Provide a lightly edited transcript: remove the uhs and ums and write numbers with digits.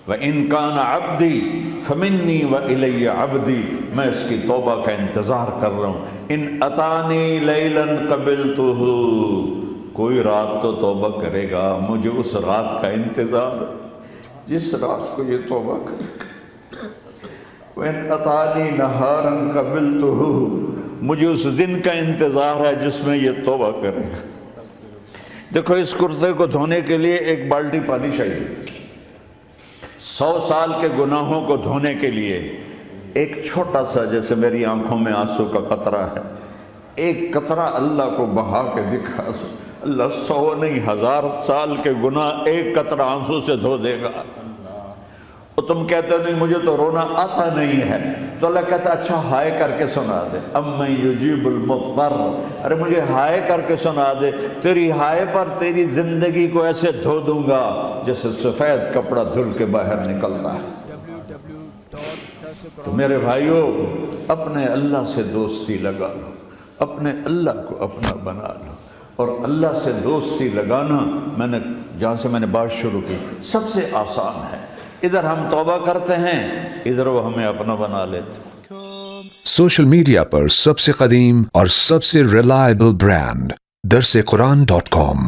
وَإِن كَانَ عَبْدِي فَمِنِّي وَإِلَيَّ عَبْدِي، میں اس کی توبہ کا انتظار کر رہا ہوں۔ ان اتانی لیلا قبلتہ، کوئی رات تو توبہ کرے گا، مجھے اس رات کا انتظار جس رات کو یہ توبہ کرے گا۔ وَإِنْ أَتَانِي نَهَارًا قَبِلْتُهُ، مجھے اس دن کا انتظار ہے جس میں یہ توبہ کرے گا۔ دیکھو اس کرتے کو دھونے کے لیے ایک بالٹی پانی چاہیے، 100 سال کے گناہوں کو دھونے کے لیے ایک چھوٹا سا، جیسے میری آنکھوں میں آنسو کا قطرہ ہے، ایک قطرہ اللہ کو بہا کے دکھا، اللہ 100 نہیں 1000 سال کے گناہ ایک قطرہ آنسو سے دھو دے گا۔ تو تم کہتے ہو نہیں مجھے تو رونا آتا نہیں ہے، تو اللہ کہتا اچھا ہائے کر کے سنا دے، اَمَّن یُجِیبُ الْمُضْطَرَّ، ارے مجھے ہائے کر کے سنا دے، تیری ہائے پر تیری زندگی کو ایسے دھو دوں گا جیسے سفید کپڑا دھل کے باہر نکلتا ہے۔ تو میرے بھائیو، اپنے اللہ سے دوستی لگا لو، اپنے اللہ کو اپنا بنا لو، اور اللہ سے دوستی لگانا جہاں سے میں نے بات شروع کی سب سے آسان ہے۔ ادھر ہم توبہ کرتے ہیں، ادھر وہ ہمیں اپنا بنا لیتے ہیں۔ سوشل میڈیا پر سب سے قدیم اور سب سے ریلائبل برانڈ درسقرآن.com